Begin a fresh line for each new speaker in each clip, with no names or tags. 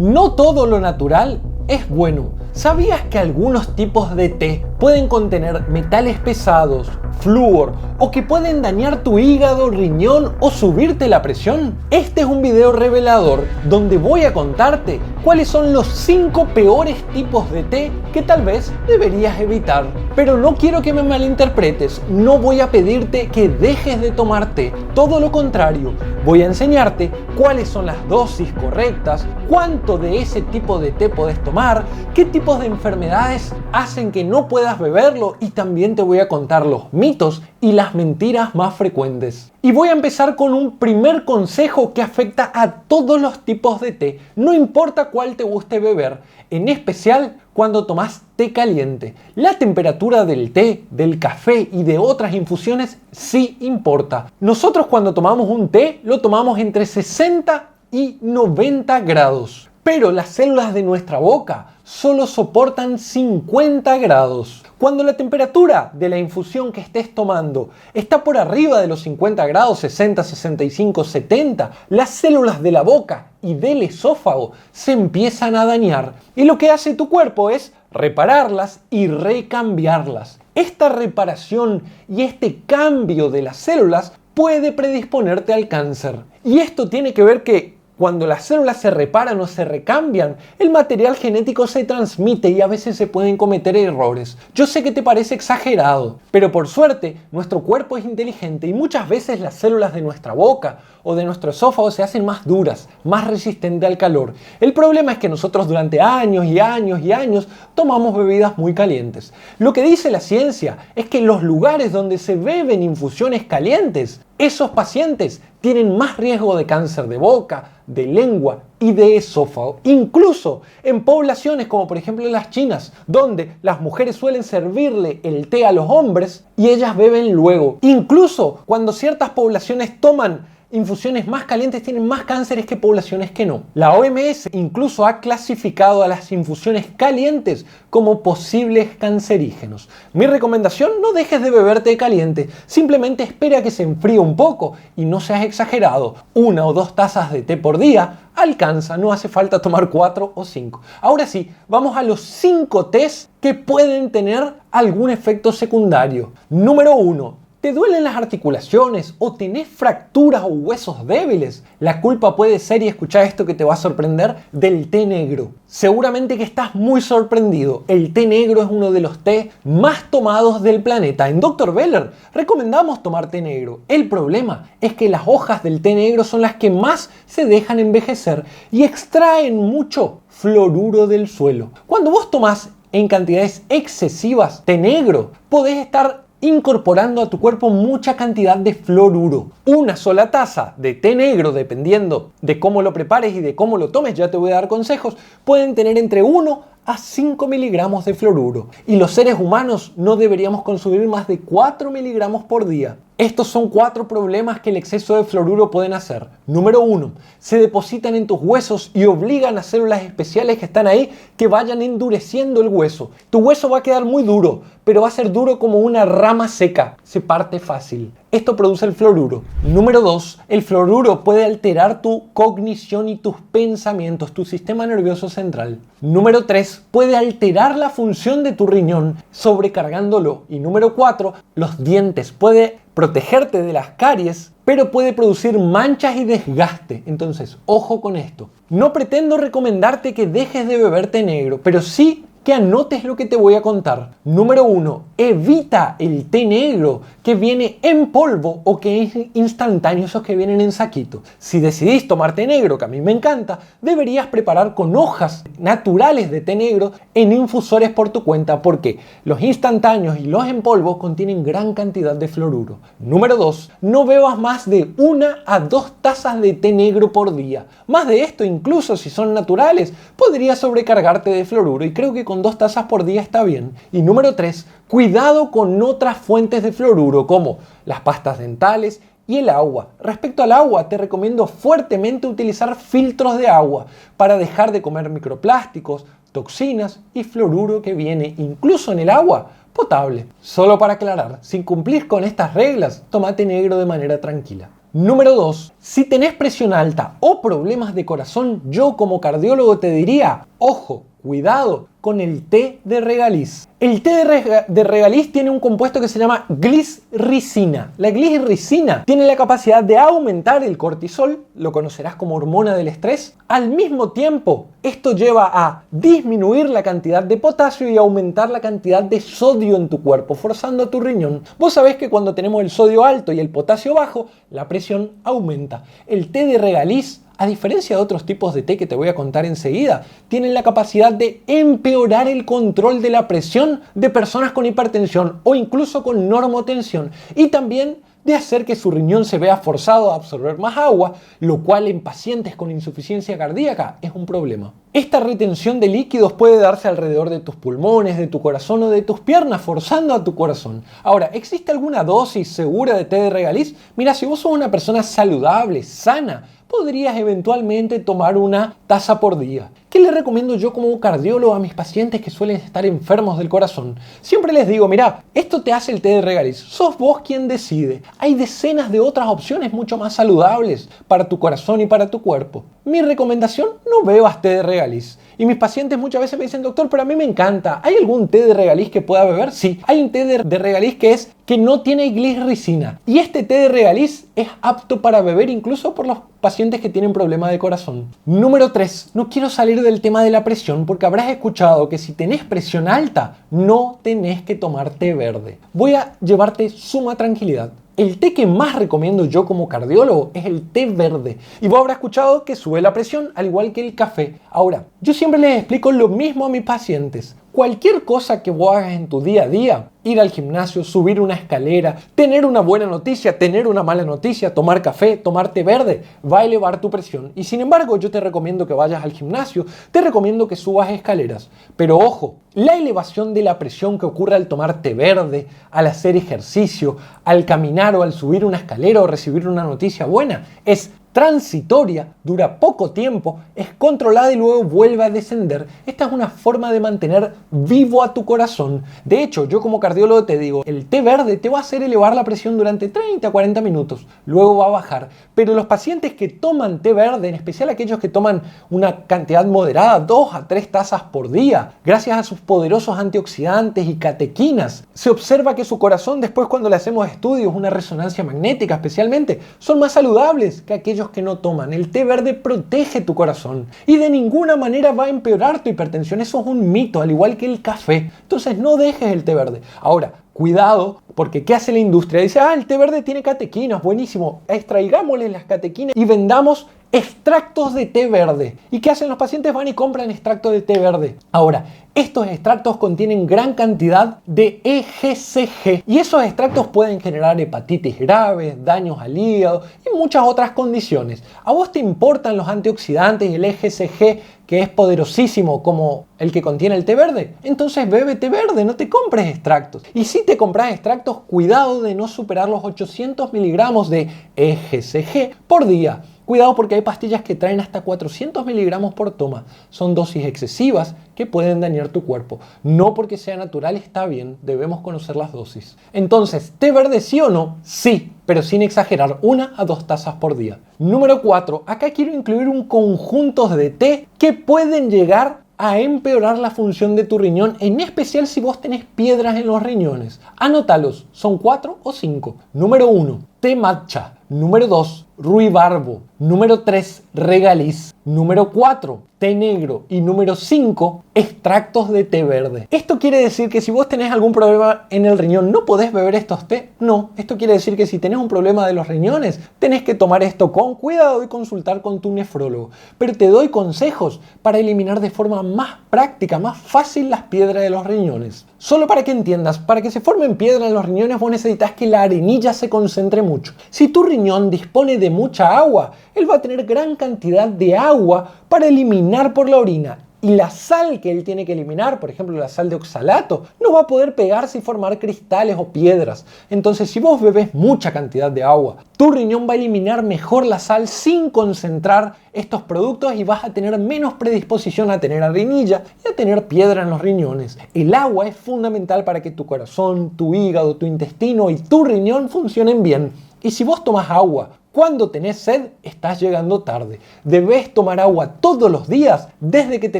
No todo lo natural es bueno. ¿Sabías que algunos tipos de té pueden contener metales pesados, flúor o que pueden dañar tu hígado, riñón o subirte la presión? Este es un video revelador donde voy a contarte cuáles son los 5 peores tipos de té que tal vez deberías evitar. Pero no quiero que me malinterpretes, no voy a pedirte que dejes de tomar té, todo lo contrario, voy a enseñarte cuáles son las dosis correctas, cuánto de ese tipo de té puedes tomar, qué tipos de enfermedades hacen que no puedas beberlo y también te voy a contar los mitos y las mentiras más frecuentes. Y voy a empezar con un primer consejo que afecta a todos los tipos de té, no importa cuál te guste beber, en especial cuando tomas té caliente. La temperatura del té, del café y de otras infusiones sí importa. Nosotros cuando tomamos un té lo tomamos entre 60 y 90 grados. Pero las células de nuestra boca solo soportan 50 grados. Cuando la temperatura de la infusión que estés tomando está por arriba de los 50 grados, 60, 65, 70, las células de la boca y del esófago se empiezan a dañar. Y lo que hace tu cuerpo es repararlas y recambiarlas. Esta reparación y este cambio de las células puede predisponerte al cáncer. Y esto tiene que ver que cuando las células se reparan o se recambian, el material genético se transmite y a veces se pueden cometer errores. Yo sé que te parece exagerado, pero por suerte nuestro cuerpo es inteligente y muchas veces las células de nuestra boca o de nuestro esófago se hacen más duras, más resistentes al calor. El problema es que nosotros durante años y años y años tomamos bebidas muy calientes. Lo que dice la ciencia es que en los lugares donde se beben infusiones calientes, esos pacientes tienen más riesgo de cáncer de boca, de lengua y de esófago. Incluso en poblaciones como por ejemplo las chinas, donde las mujeres suelen servirle el té a los hombres y ellas beben luego. Incluso cuando ciertas poblaciones toman infusiones más calientes tienen más cánceres que poblaciones que no. La OMS incluso ha clasificado a las infusiones calientes como posibles cancerígenos. Mi recomendación: no dejes de beber té caliente, simplemente espera que se enfríe un poco y no seas exagerado. 1 o 2 tazas de té por día alcanza, no hace falta tomar 4 o 5. Ahora sí, vamos a los 5 tés que pueden tener algún efecto secundario. Número 1. ¿Te duelen las articulaciones o tenés fracturas o huesos débiles? La culpa puede ser, y escucha esto que te va a sorprender, del té negro. Seguramente que estás muy sorprendido. El té negro es uno de los té más tomados del planeta. En Dr. Beller recomendamos tomar té negro. El problema es que las hojas del té negro son las que más se dejan envejecer y extraen mucho fluoruro del suelo. Cuando vos tomás en cantidades excesivas té negro, podés estar incorporando a tu cuerpo mucha cantidad de fluoruro. Una sola taza de té negro, dependiendo de cómo lo prepares y de cómo lo tomes, ya te voy a dar consejos, pueden tener entre 1 a 5 miligramos de fluoruro. Y los seres humanos no deberíamos consumir más de 4 miligramos por día. Estos son 4 problemas que el exceso de fluoruro pueden hacer. Número 1. Se depositan en tus huesos y obligan a células especiales que están ahí que vayan endureciendo el hueso. Tu hueso va a quedar muy duro, pero va a ser duro como una rama seca. Se parte fácil. Esto produce el fluoruro. Número 2. El fluoruro puede alterar tu cognición y tus pensamientos, tu sistema nervioso central. Número 3. Puede alterar la función de tu riñón, sobrecargándolo. Y número 4. Los dientes. Puede protegerte de las caries, pero puede producir manchas y desgaste. Entonces, ojo con esto. No pretendo recomendarte que dejes de beber té negro, pero sí que anotes lo que te voy a contar. Número 1. Evita el té negro que viene en polvo o que es instantáneo, esos que vienen en saquito. Si decidís tomar té negro, que a mí me encanta, deberías preparar con hojas naturales de té negro en infusores por tu cuenta, porque los instantáneos y los en polvo contienen gran cantidad de fluoruro. Número 2. No bebas más de 1 a 2 tazas de té negro por día. Más de esto, incluso si son naturales, podría sobrecargarte de fluoruro, y creo que con 2 tazas por día está bien. Y número 3. Cuidado con otras fuentes de fluoruro como las pastas dentales y el agua. Respecto al agua, te recomiendo fuertemente utilizar filtros de agua para dejar de comer microplásticos, toxinas y fluoruro que viene incluso en el agua potable. Solo para aclarar, sin cumplir con estas reglas, toma té negro de manera tranquila. Número 2. Si tenés presión alta o problemas de corazón, yo como cardiólogo te diría, ojo, cuidado con el té de regaliz. El té de regaliz tiene un compuesto que se llama glicirricina. La glicirricina tiene la capacidad de aumentar el cortisol, lo conocerás como hormona del estrés. Al mismo tiempo, esto lleva a disminuir la cantidad de potasio y aumentar la cantidad de sodio en tu cuerpo, forzando a tu riñón. Vos sabés que cuando tenemos el sodio alto y el potasio bajo, la presión aumenta. El té de regaliz, a diferencia de otros tipos de té que te voy a contar enseguida, tienen la capacidad de empeorar el control de la presión de personas con hipertensión o incluso con normotensión, y también de hacer que su riñón se vea forzado a absorber más agua, lo cual en pacientes con insuficiencia cardíaca es un problema. Esta retención de líquidos puede darse alrededor de tus pulmones, de tu corazón o de tus piernas, forzando a tu corazón. Ahora, ¿existe alguna dosis segura de té de regaliz? Mira, si vos sos una persona saludable, sana, podrías eventualmente tomar una taza por día. ¿Qué le recomiendo yo como cardiólogo a mis pacientes que suelen estar enfermos del corazón? Siempre les digo, mira, esto te hace el té de regaliz, sos vos quien decide. Hay decenas de otras opciones mucho más saludables para tu corazón y para tu cuerpo. Mi recomendación, no bebas té de regaliz. Y mis pacientes muchas veces me dicen, doctor, pero a mí me encanta. ¿Hay algún té de regaliz que pueda beber? Sí, hay un té de regaliz que no tiene glicirricina. Y este té de regaliz es apto para beber incluso por los pacientes que tienen problemas de corazón. Número 3. No quiero salir del tema de la presión porque habrás escuchado que si tenés presión alta, no tenés que tomar té verde. Voy a llevarte suma tranquilidad. El té que más recomiendo yo como cardiólogo es el té verde. Y vos habrás escuchado que sube la presión, al igual que el café. Ahora, yo siempre les explico lo mismo a mis pacientes. Cualquier cosa que vos hagas en tu día a día, ir al gimnasio, subir una escalera, tener una buena noticia, tener una mala noticia, tomar café, tomar té verde, va a elevar tu presión. Y sin embargo, yo te recomiendo que vayas al gimnasio, te recomiendo que subas escaleras. Pero ojo, la elevación de la presión que ocurre al tomar té verde, al hacer ejercicio, al caminar o al subir una escalera o recibir una noticia buena, es transitoria, dura poco tiempo, es controlada y luego vuelve a descender. Esta es una forma de mantener vivo a tu corazón. De hecho, yo como cardiólogo te digo, el té verde te va a hacer elevar la presión durante 30 a 40 minutos, luego va a bajar. Pero los pacientes que toman té verde, en especial aquellos que toman una cantidad moderada, 2 a 3 tazas por día, gracias a sus poderosos antioxidantes y catequinas, se observa que su corazón, después cuando le hacemos estudios, una resonancia magnética especialmente, son más saludables que aquellos que no toman. El té verde protege tu corazón y de ninguna manera va a empeorar tu hipertensión. Eso es un mito, al igual que el café. Entonces no dejes el té verde. Ahora, cuidado, porque ¿qué hace la industria? Dice, el té verde tiene catequinas, buenísimo. Extraigámosle las catequinas y vendamos extractos de té verde. ¿Y qué hacen los pacientes? Van y compran extractos de té verde. Ahora, estos extractos contienen gran cantidad de EGCG y esos extractos pueden generar hepatitis graves, daños al hígado y muchas otras condiciones. ¿A vos te importan los antioxidantes y el EGCG, que es poderosísimo como el que contiene el té verde? Entonces bebe té verde, no te compres extractos. Y si te compras extractos, cuidado de no superar los 800 miligramos de EGCG por día. Cuidado porque hay pastillas que traen hasta 400 miligramos por toma. Son dosis excesivas que pueden dañar tu cuerpo. No porque sea natural está bien, debemos conocer las dosis. Entonces, ¿té verde sí o no? Sí, pero sin exagerar, 1 a 2 tazas por día. Número 4. Acá quiero incluir un conjunto de té que pueden llegar a empeorar la función de tu riñón, en especial si vos tenés piedras en los riñones. Anótalos, son 4 o 5. Número 1, té matcha. Número 2, ruibarbo. Número 3, regaliz. Número 4, té negro. Y número 5, extractos de té verde. ¿Esto quiere decir que si vos tenés algún problema en el riñón no podés beber estos té? No, esto quiere decir que si tenés un problema de los riñones tenés que tomar esto con cuidado y consultar con tu nefrólogo. Pero te doy consejos para eliminar de forma más práctica, más fácil las piedras de los riñones. Solo para que entiendas, para que se formen piedras en los riñones vos necesitas que la arenilla se concentre mucho. Si tu riñón dispone de mucha agua, él va a tener gran cantidad de agua para eliminar por la orina. Y la sal que él tiene que eliminar, por ejemplo la sal de oxalato, no va a poder pegarse y formar cristales o piedras. Entonces si vos bebes mucha cantidad de agua, tu riñón va a eliminar mejor la sal sin concentrar estos productos y vas a tener menos predisposición a tener arenilla y a tener piedra en los riñones. El agua es fundamental para que tu corazón, tu hígado, tu intestino y tu riñón funcionen bien. Y si vos tomas agua Cuando tenés sed, estás llegando tarde. Debes tomar agua todos los días, desde que te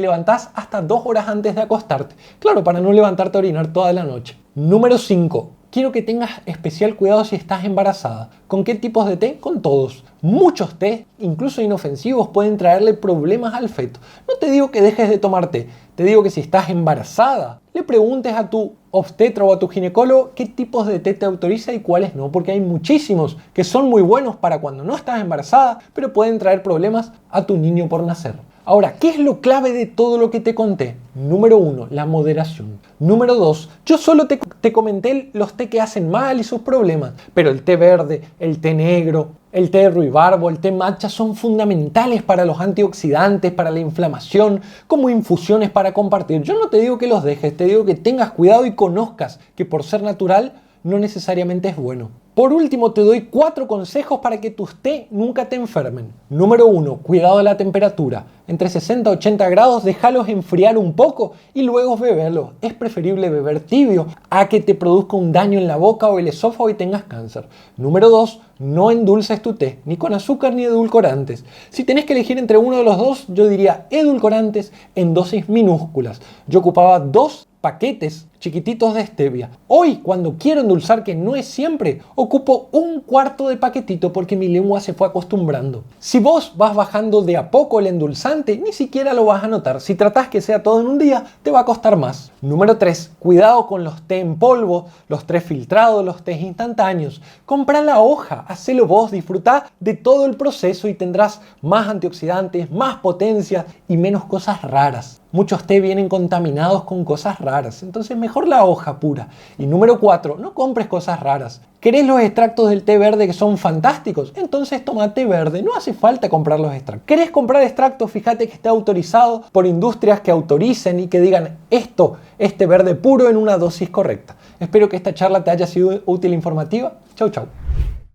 levantás hasta 2 horas antes de acostarte. Claro, para no levantarte a orinar toda la noche. Número 5. Quiero que tengas especial cuidado si estás embarazada. ¿Con qué tipos de té? Con todos. Muchos té, incluso inofensivos, pueden traerle problemas al feto. No te digo que dejes de tomar té, te digo que si estás embarazada, le preguntes a tu obstetra o a tu ginecólogo qué tipos de té te autoriza y cuáles no, porque hay muchísimos que son muy buenos para cuando no estás embarazada, pero pueden traer problemas a tu niño por nacer. Ahora, ¿qué es lo clave de todo lo que te conté? Número 1, la moderación. Número 2, yo solo te comenté los té que hacen mal y sus problemas, pero el té verde, el té negro, el té de ruibarbo, el té matcha son fundamentales para los antioxidantes, para la inflamación, como infusiones para compartir. Yo no te digo que los dejes, te digo que tengas cuidado y conozcas que por ser natural no necesariamente es bueno. Por último, te doy 4 consejos para que tus té nunca te enfermen. Número 1, cuidado de la temperatura. Entre 60 y 80 grados, déjalos enfriar un poco y luego beberlos. Es preferible beber tibio a que te produzca un daño en la boca o el esófago y tengas cáncer. Número 2, no endulces tu té, ni con azúcar ni edulcorantes. Si tenés que elegir entre uno de los dos, yo diría edulcorantes en dosis minúsculas. Yo ocupaba 2 paquetes chiquititos de stevia. Hoy, cuando quiero endulzar, que no es siempre, ocupo 1/4 de paquetito porque mi lengua se fue acostumbrando. Si vos vas bajando de a poco el endulzante, ni siquiera lo vas a notar. Si tratás que sea todo en un día, te va a costar más. Número 3, cuidado con los té en polvo, los té filtrados, los tés instantáneos. Comprá la hoja, hacelo vos, disfrutá de todo el proceso y tendrás más antioxidantes, más potencia y menos cosas raras. Muchos té vienen contaminados con cosas raras, entonces mejor la hoja pura. Y número 4, no compres cosas raras. ¿Querés los extractos del té verde que son fantásticos? Entonces toma té verde, no hace falta comprar los extractos. ¿Querés comprar extractos? Fíjate que esté autorizado por industrias que autoricen y que digan este verde puro en una dosis correcta. Espero que esta charla te haya sido útil e informativa. Chau, chau.